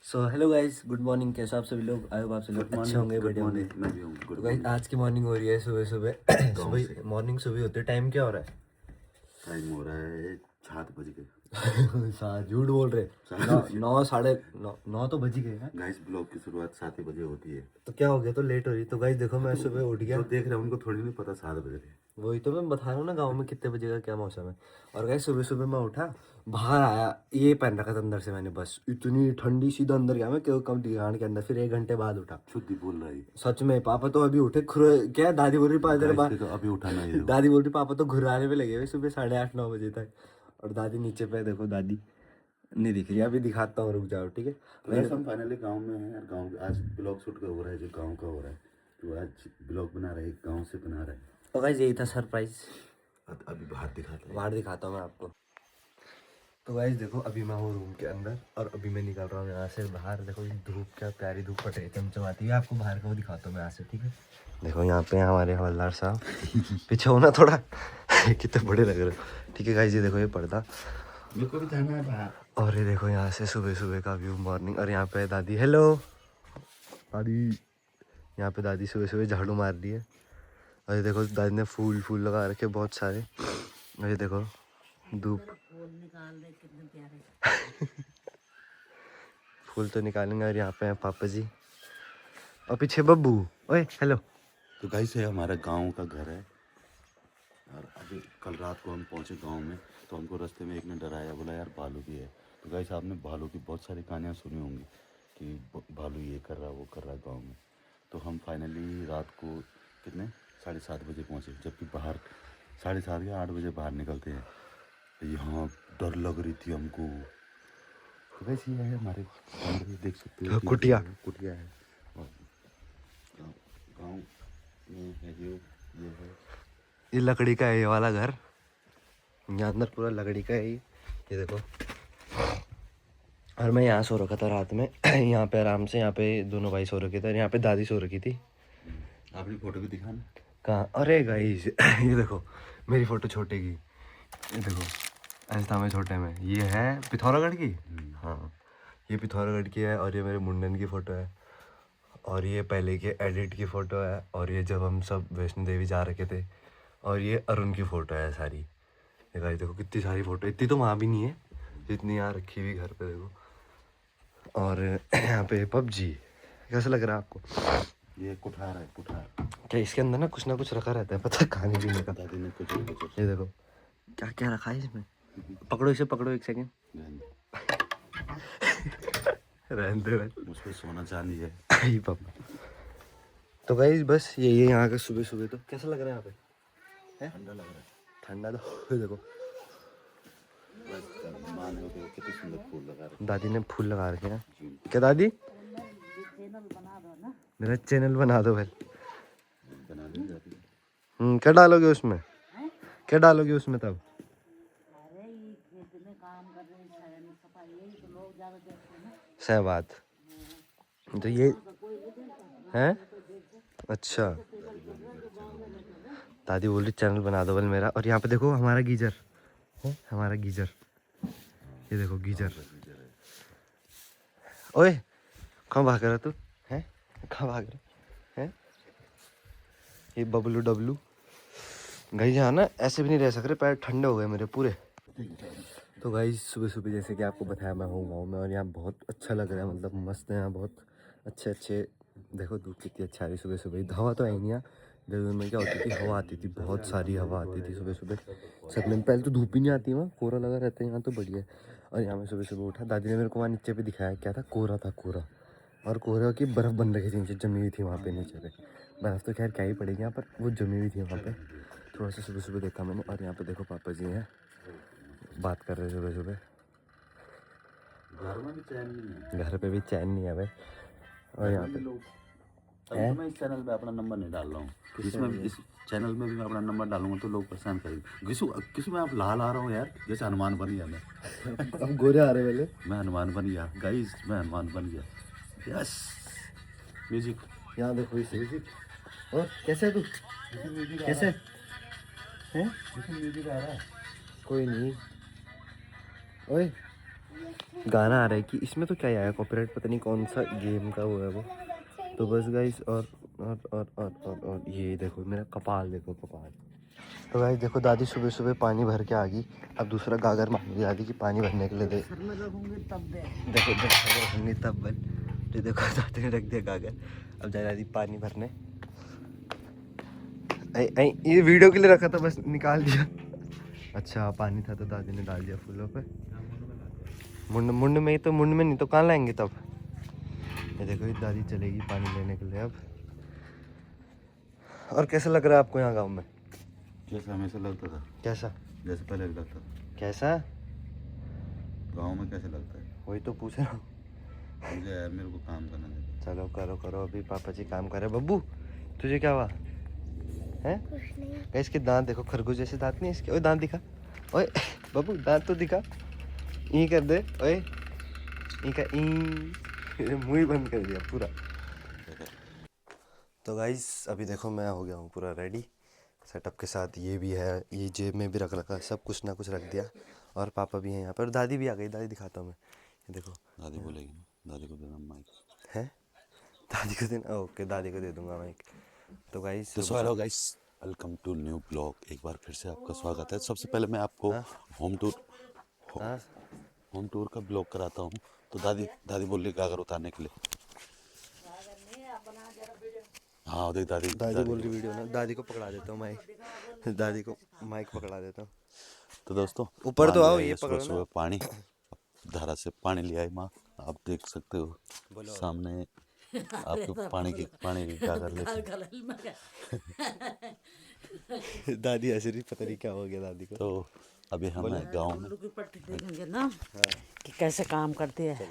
सो hello guys, good morning. कैसे आप सभी लोग? आई होप आप सभी लोग अच्छे होंगे, बढ़िया होंगे। मैं भी हूँ। तो गाइस आज की मॉर्निंग हो रही है सुबह सुबह सुबह मॉर्निंग सुबह होती है। टाइम क्या हो रहा है? टाइम हो रहा है 7 बज के। झूठ बोल रहे। नौ नौ साढ़े नौ नौ तो बज ही गए हैं। गाइस ब्लॉग की शुरुआत 7 बजे होती है। तो क्या हो गया? तो लेट हो रही। तो गाइस देखो, मैं सुबह उठ गया। जो देख रहे हैं उनको थोड़ी नहीं पता 7 बजे थे। वही तो मैं बता रहा हूँ ना, गाँव में कितने बजे का क्या मौसम है। और गाइस सुबह सुबह मैं उठा, बाहर आया, ये पहन रखा था अंदर से मैंने, बस इतनी ठंडी, सीधा अंदर गया मैं क्यों कम दुकान के अंदर। फिर 1 घंटे बाद उठा। शुद्धि बोल रहा है। सच में पापा तो अभी उठे क्या है, दादी बोल रही 5 देर गाइस बाद। देखो अभी उठाना है देखो। दादी बोल रही पापा तो घुराने में लगे हुए सुबह 8:30-9 बजे तक। और दादी नीचे पे देखो, दादी नहीं दिख रही। अभी दिखाता हूँ, रुक जाओ, ठीक है। तो गाइस हम फाइनली गांव में हैं। गांव आज ब्लॉग शूट का हो रहा है, जो गांव का हो रहा है। तो आज ब्लॉग बना रहे हैं, गांव से बना रहे हैं। तो गाइस यही था सरप्राइज। अभी बाहर दिखाते हैं। बाहर दिखाता हूँ मैं आपको। तो गाइस देखो, अभी मैं हूँ रूम के अंदर और अभी मैं निकल रहा हूँ यहाँ से बाहर। देखो ये धूप, क्या प्यारी धूप पटे चमचमाती है। आपको बाहर का वो दिखाता हूँ मैं यहाँ से, ठीक है। देखो यहाँ पे हमारे हवलदार साहब पीछे हो ना थोड़ा कितने बड़े लग रहे हो, ठीक है गाइस। ये देखो ये पर्दा, मेरे को भी जाना है बाहर। और ये देखो यहाँ से सुबह सुबह का व्यू, मॉर्निंग। और यहाँ पे दादी, हेलो दादी। यहाँ पे दादी सुबह सुबह झाड़ू मार रही है। और ये देखो दादी ने फूल फूल लगा रखे बहुत सारे। और ये देखो धूप फूल तो निकालेंगे। और यहाँ पे है पापा जी और पीछे बब्बू। ओए हेलो। तो गाइस ये हमारा गांव का घर है। और अभी कल रात को हम पहुंचे गांव में, तो हमको रास्ते में एक ने डराया, बोला यार भालू भी है। तो गाइस आपने भालू की बहुत सारी कहानियां सुनी होंगी कि भालू ये कर रहा वो कर रहा है गांव में। तो हम फाइनली रात को कितने 7:30 बजे पहुंचे, जबकि बाहर 7:30 या 8 बजे बाहर निकलते हैं। तो यहाँ डर लग रही थी हमको। तो गाइस ये है हमारे कमरे, देख सकते हो। कुटिया। कुटिया है। और गाँव में है जो ये है। ये लकड़ी का है ये वाला घर। यहाँ अंदर पूरा लकड़ी का है ये देखो। और मैं यहाँ सो रखा था रात में यहाँ पे आराम से। यहाँ पे दोनों भाई सो रखे थे और यहाँ पे दादी सो रखी थी। आपने फोटो भी दिखाना। कहाँ? अरे गाइस ये देखो मेरी फोटो छोटे की। ये देखो ऐसा था मैं छोटे में। ये है पिथौरागढ़ की। हाँ ये पिथौरागढ़ की है। और ये मेरे मुंडन की फ़ोटो है। और ये पहले के एडिट की फ़ोटो है। और ये जब हम सब वैष्णो देवी जा रखे थे। और ये अरुण की फ़ोटो है सारी। ये गाइस देखो कितनी सारी फ़ोटो, इतनी तो वहाँ भी नहीं है जितनी यहाँ रखी हुई घर पे देखो। और यहाँ पे पबजी। कैसा लग रहा है आपको? ये कुठार है, कुठार। क्या इसके अंदर ना कुछ रखा रहता है, पता है, खाने पीने का। दादी ने कुछ ये देखो क्या क्या रखा है इसमें। पकड़ो इसे, पकड़ो, एक सेकेंड। रहने दे मुझ पे सोना चांदी है। आई पापा। तो गाइस बस यही है यहाँ का सुबह सुबह। तो कैसा लग रहा है यहाँ पे? ठंडा लग रहा है। ठंडा तो देखो मान हो गए, कितने सुंदर फूल लगा रहे दादी ने फूल लगा रखे हैं। क्या दादी? मेरा चैनल बना दो फिर। बना देंगे दादी। क्या डालोगे उसमें? क्या डालोगे उसमें तब? सही बात। तो ये है अच्छा। दादी बोल रही चैनल बना दो बल मेरा। और यहाँ पे देखो हमारा गीजर है, हमारा गीजर। ये देखो गीजर। ओए कहाँ भाग रहा तू? है कहाँ भाग रहा है? ये बबलू डब्लू। गाइस यहाँ ना ऐसे भी नहीं रह सक रहे, पैर ठंडे हो गए मेरे पूरे। तो गाइस सुबह सुबह जैसे कि आपको बताया मैं हूँ गाँव में। और यहाँ बहुत अच्छा लग रहा है, मतलब मस्त है यहाँ। बहुत अच्छे अच्छे देखो धूप कितनी अच्छा आ रही सुबह सुबह। हवा तो है नहीं यहाँ। देहरादून में क्या होती थी, हवा आती थी, बहुत सारी हवा आती थी सुबह सुबह। सच में पहले तो धूप ही नहीं आती वहाँ, कोहरा लगा रहता है यहाँ, तो बढ़िया है। और यहाँ मैं सुबह सुबह उठा, दादी ने मेरे को वहाँ नीचे पे दिखाया क्या था, कोहरा था, कोहरा। और कोहरा की बर्फ़ बन रखी थी नीचे, जमी हुई थी वहाँ पे नीचे पे। बर्फ़ तो खैर क्या ही पड़ेगी यहाँ पर, वो जमी हुई थी वहाँ पे। थोड़ा सा सुबह सुबह देखा मैंने। और यहाँ पे देखो पापा जी हैं, बात कर रहे सुबह सुबह। घर में भी चैन नहीं है। घर पे भी चैन नहीं है भाई। और यहाँ पे तो मैं इस चैनल पे अपना नंबर नहीं डाल रहा हूँ। इसमें इस चैनल में भी मैं अपना नंबर डालूंगा तो लोग परेशान करेंगे। किसु में आप लाल आ रहा हूँ यार, जैसे हनुमान बन गया मैं। अब गोरे आ रहे वाले। मैं हनुमान बन गया गाइस, मैं हनुमान बन गया। Yes music. यहाँ देखो इसे। और कैसे है तू? कैसे है? म्यूजिक आ रहा है। कोई नहीं। ओए गाना आ रहा है कि इसमें तो क्या आया कॉपीराइट, पता नहीं कौन सा गेम का वो है वो। तो बस गाइस और ये देखो मेरा कपाल, देखो कपाल। तो गाइस देखो दादी सुबह सुबह पानी भर के आ गई। अब दूसरा गागर मांग रही दादी की पानी भरने के लिए। देखो जब घर रखूंगी तब बल। तो देखो दादी ने रख दिया गागर। अब जाए दादी पानी भरने। ये वीडियो के लिए रखा था, बस निकाल दिया। अच्छा पानी था तो दादी ने डाल दिया फूलों पे। मुंड मुंड में ही तो, मुंड में नहीं तो कहाँ लाएंगे तब। ये देखो ये दादी चलेगी पानी लेने के लिए अब। और कैसा लग रहा है आपको यहाँ गांव में? जैसा हमेशा लगता था, कैसा? जैसे पहले लगता था। कैसा? गाँव में कैसे लगता है? वही तो पूछ रहा हूँ। मुझे यार, मेरे को काम करना है। चलो करो करो, अभी पापा जी काम कर रहे हैं। बब्बू तुझे क्या हुआ है? इसके दांत देखो, खरगोश जैसे दांत नहीं इसके। ओए दांत दिखा, ओए बब्बू दांत तो दिखा। ई कर दे, ओए ई का ई। मुंह ही बंद कर दिया पूरा। तो गाइस अभी देखो मैं हो गया हूँ पूरा रेडी सेटअप के साथ। ये भी है, ये जेब में भी रख रखा, सब कुछ ना कुछ रख दिया। और पापा भी हैं यहाँ पर, दादी भी आ गई। दादी दिखाता हूँ मैं, ये देखो। दादी बोलेगी ना, दादी को देना माइक है, दादी को देना, ओके दादी को दे दूंगा माइक। तो गाइस तो so hello guys, welcome to new blog. एक बार फिर से आपका स्वागत है। सबसे पहले मैं आपको हाँ होम टूर हाँ होम टूर का ब्लॉग कराता हूँ। तो दादी दादी बोल रही गागर उतारने के लिए। हाँ देख दादी दादी बोल रही वीडियो ना, दादी को पकड़ा देता हूँ माइक। दादी को माइक पकड़ा देता हूँ। तो दोस्तों ऊपर माँ तो ले आओ, आई ये है सुबह पकड़ो ना। सुबह पानी। धारा से पानी ले आई माँ, आप देख सकते हो बोलो सामने आपके पानी की गागर लेके। दादी हंस रही, पता नहीं क्या हो गया दादी को। तो अभी हम हैं गाँव में। देखेंगे ना कि कैसे काम करती है।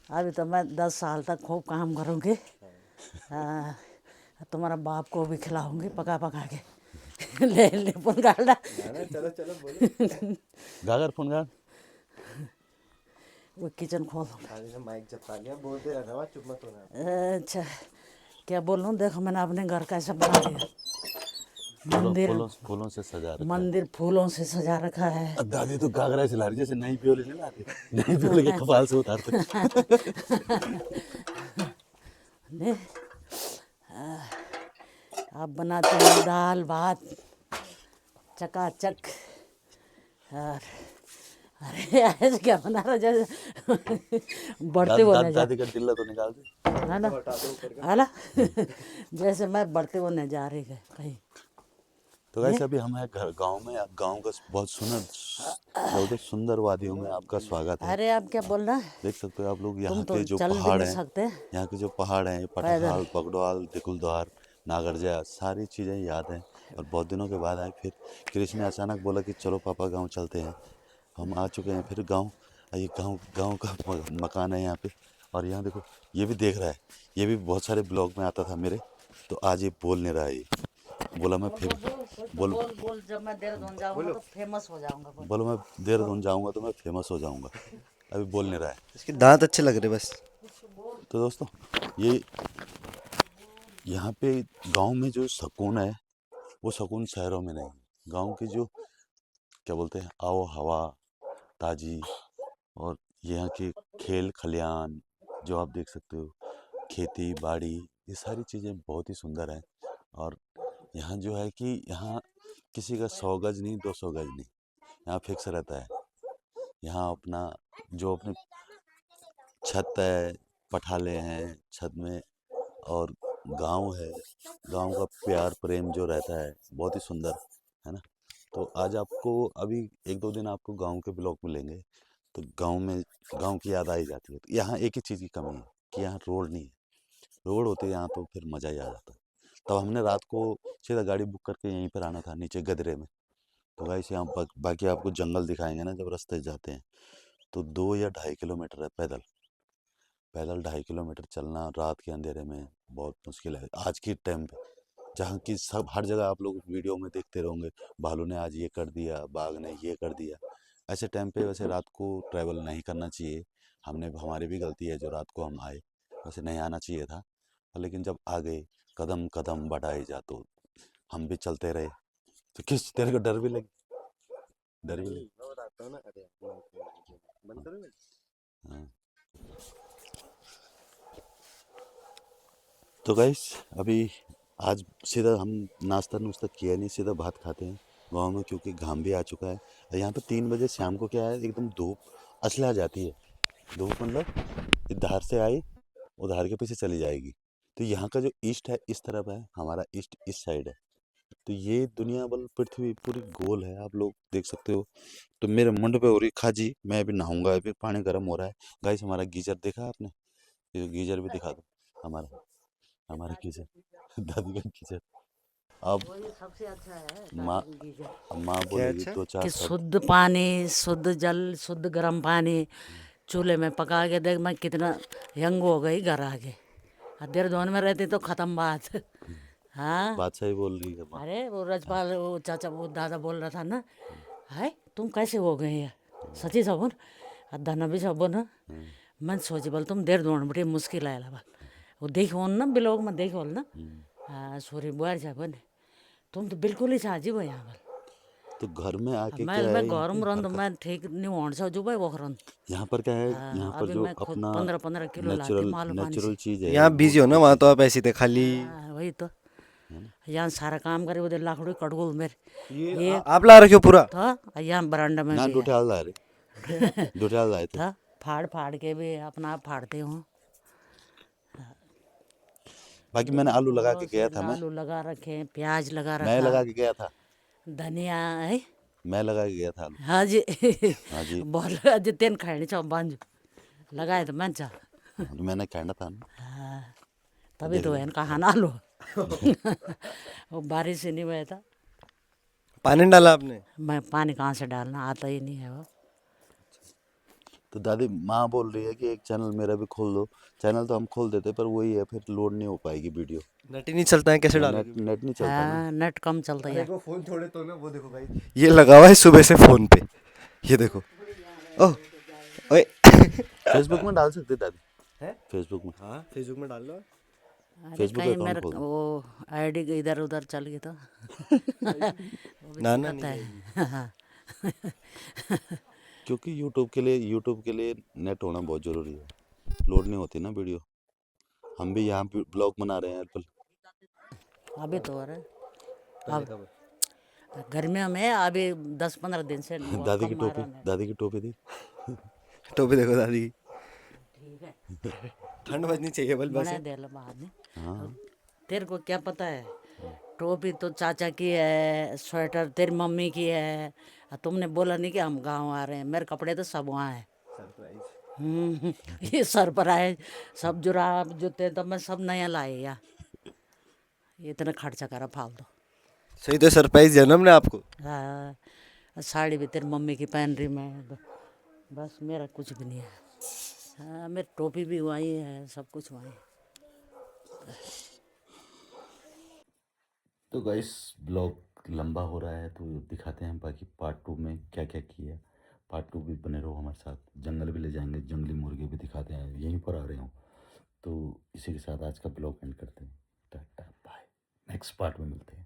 अभी तो मैं 10 साल तक खूब काम करूँगी। तुम्हारा बाप को भी खिलाऊंगी पका पका के। ले ले पुन गाड़ा। चलो चलो बोलो। गागर फोन गागर वो किचन खोल दूँगा। दादी ने माइक चिपका लिया, बोलते रहना, चुप मत होना। अच्छा क्या बोलूँ, देखो मैंने अपने घर कैसे बना दिया। मंदिर फूलों से सजा रखा है। मंदिर फूलों से सजा रखा है। अब दादी तो गागरा चला रही जैसे नई प्योले नहीं लाते, नई प्योले के कपाल से उतारते। ने अब बनाते हैं दाल भात चकाचक। और अरे ऐसे क्या बना रहा जैसे बढ़ते हुए नजर दादी का टिल्ला तो निकाल दे। है ना, है ना। जैसे मैं बढ़ते हुए नहीं जा रही है कहीं। तो वैसे अभी हम हैं गांव में। आप गांव का बहुत बहुत सुंदर वादियों में आपका स्वागत है। अरे आप क्या बोल रहा है, देख सकते हो आप लोग तुम यहाँ तो के जो चल भी पहाड़ नहीं हैं, सकते यहाँ के जो पहाड़ हैं, पैदल। पटहाल बगडवाल दिकुलद्वार नागरजा, सारी चीज़ें याद हैं। और बहुत दिनों के बाद आए फिर। कृष्ण ने अचानक बोला कि चलो पापा गाँव चलते हैं। हम आ चुके हैं फिर गाँव। ये गाँव गाँव का मकान है यहाँ पे। और यहाँ देखो ये भी देख रहा है, ये भी बहुत सारे ब्लॉग में आता था मेरे। तो आज ये बोल नहीं रहा है, ये बोला मैं फिर बोल बोल बोल, जब मैं देहरादून जाऊंगा तो फेमस हो जाऊंगा। बोल। बोलो मैं देहरादून जाऊंगा तो मैं फेमस हो जाऊंगा। अभी बोल नहीं रहा है। इसके दांत अच्छे लग रहे बस। तो दोस्तों ये यहाँ पे गांव में जो सुकून है वो सुकून शहरों में नहीं। गांव की जो क्या बोलते हैं आओ हवा ताजी, और यहाँ के खेल खलियान जो आप देख सकते हो, खेती बाड़ी, ये सारी चीज़ें बहुत ही सुंदर हैं। और यहाँ जो है कि यहाँ किसी का 100 गज नहीं 200 गज नहीं, यहाँ फिक्स रहता है। यहाँ अपना जो अपने छत है, पठाले हैं छत में, और गांव है, गांव का प्यार प्रेम जो रहता है बहुत ही सुंदर है ना। तो आज आपको अभी 1-2 दिन आपको गांव के ब्लॉग मिलेंगे। तो गांव में गांव की याद आई जाती है। तो यहाँ एक ही चीज़ की कमी है कि यहाँ रोड नहीं है। रोड होती है यहाँ तो फिर मज़ा ही आ जाता। तब हमने रात को सीधा गाड़ी बुक करके यहीं पर आना था नीचे गदरे में। तो गाइस यहाँ बाकी आपको जंगल दिखाएंगे ना जब रास्ते जाते हैं। तो 2 या 2.5 किलोमीटर है पैदल। पैदल 2.5 किलोमीटर चलना रात के अंधेरे में बहुत मुश्किल है आज के टाइम पे। जहाँ की सब हर जगह आप लोग वीडियो में देखते रहोगे, भालू ने आज ये कर दिया, बाघ ने ये कर दिया। ऐसे टाइम पे वैसे रात को ट्रैवल नहीं करना चाहिए। हमारी भी गलती है जो रात को हम आए, वैसे नहीं आना चाहिए था। लेकिन जब आ गए, कदम कदम बढ़ाए जा, तो हम भी चलते रहे। तो किस तेरे को डर भी लगी? डर भी लगी। हाँ। तो गाइस अभी आज सीधा हम नाश्ता नुश्ता किया नहीं, सीधा भात खाते हैं गाँव में, क्योंकि घाम भी आ चुका है। और यहाँ पे 3 बजे शाम को क्या है, एकदम धूप असला जाती है। धूप मतलब इधर से आई, उधर के पीछे चली जाएगी। तो यहाँ का जो ईस्ट है इस तरफ है, हमारा ईस्ट इस साइड है। तो ये दुनिया बल पृथ्वी पूरी गोल है, आप लोग देख सकते हो। तो मेरे मुंड पे हो रही खाजी, मैं अभी नहाऊंगा, अभी पानी गर्म हो रहा है। गाइस हमारा गीजर देखा आपने? ये गीजर भी दिखा दो, हमारा हमारा गीजर दादी का गीजर। अब वही सबसे अच्छा है माँ दादी की गीजर, अब माँ क्या बोलेगी अच्छा? 2-4 कि शब्द। शुद्ध पानी, शुद्ध जल, शुद्ध गर्म पानी चूल्हे में पका के देख। मैं कितना यंग हो गई घर आके। देहरादून में रहती तो ख़त्म बात। हाँ, बात सही बोल रही है माँ। अरे वो रजपाल, वो चाचा, वो दादा बोल रहा था ना, है तुम कैसे हो गए ये सची सबन धन भी सबन। मैं सोची बोल तुम देहरादून बड़ी मुश्किल आएला बल वो देखो ना बिलोग में देखो ना। हाँ सोरी बुआर साहब तुम तो बिल्कुल ही साजी हो यहाँ बल। तो घर में आके क्या मैं है, यहाँ घर पे में घर रहूँ का, मैं ठीक नहीं होने से जो भाई वो रहूँ। यहाँ पर क्या है, यहाँ पर अभी जो मैं खुद अपना 15-15 किलो लाती नेचुरल मालूम पानी से। नेचुरल चीज़ है यहाँ वो बिजी हो ना, वो वहाँ तो चीज़ है, आप ऐसे थे खाली। वही तो, है ना। यहाँ सारा काम करे उधर लाखड़ी कटगुल मेरे ये आप ला रखे हो पूरा? था। यहाँ बरांडा में ना भी है डुठियाल लाए रे, डुठियाल लाए थे। था। फाड़ फाड़ के भी अपना आप फाड़ते हूँ। बाकी मैंने आलू लगा के बहुत गया से था, आलू लगा रखे हैं, प्याज लगा मैं रखा, लगा के गया था, धनिया है। मैं लगा के गया था आलू। हाँ जी। हाँ जी। बोल अज तेन खाने चाहो बांझ लगाए तो मैं चाह। हाँ, तो मैंने कहना था ना। तभी तो है कहा ना लो। वो बारिश ही नहीं हुआ था। पानी डाला आपने? मैं पानी कहाँ से डालना आता ही नहीं है वो। तो दादी माँ बोल रही है कि एक चैनल मेरा भी खोल दो। चैनल तो हम खोल देते, पर वही है, फिर लोड नहीं हो पाएगी वीडियो। नेट ही नहीं चलता है, कैसे डालोगे नेट वीडियो? नेट नहीं चलता ना। हाँ नेट कम चलता है। देखो फोन छोड़े तो ना, वो देखो भाई ये लगा हुआ है सुबह से फोन पे, ये देखो। ओह ओए। फेसबुक में डाल सकते दादी, हैं? फेसबुक में, हाँ फेसबुक में डाल लो। अरे फेसबुक कहीं अकाउंट मेरे खोल दो। वो आईडी इधर उधर चल गई तो वो भी ना ना दिक्कत नहीं है। हाँ। क्योंकि यूट्यूब के लिए नेट होना बहुत ज़रूरी है, लोड नहीं होती ना वीडियो। हम भी यहाँ पे ब्लॉग बना रहे हैं, पर अभी तो हो रहा है। पहले कब? गर्मियों में अभी 10-15 दिन से बहुत दादी कम की मारा टोपी, नेट। दादी की टोपी थी। टोपी देखो दादी की। ठीक है, ठंड बजनी चाहिए बल बना वैसे। दे लो बाद में। हाँ। तेरे को क्या पता है, टोपी तो चाचा की है, स्वेटर तेरी मम्मी की है। तुमने बोला नहीं कि हम गांव आ रहे हैं, मेरे कपड़े तो सब वहाँ हैं। ये सर पर आए सब जुराब जूते तो मैं सब नया लाए या ये इतना खर्चा करा फालतू। सही तो सरप्राइज दिया ना हमने आपको। हाँ, साड़ी भी तेरी मम्मी की पहन रही मैं तो, बस मेरा कुछ भी नहीं है। हाँ मेरी टोपी भी वहीं है, सब कुछ वहीं है। तो गाइस ब्लॉग लंबा हो रहा है, तो दिखाते हैं बाकी पार्ट 2 में क्या क्या किया। पार्ट 2 भी बने रहो हमारे साथ, जंगल भी ले जाएंगे, जंगली मुर्गे भी दिखाते हैं, यहीं पर आ रहे हो। तो इसी के साथ आज का ब्लॉग एंड करते हैं। टाटा बाय, नेक्स्ट पार्ट में मिलते हैं।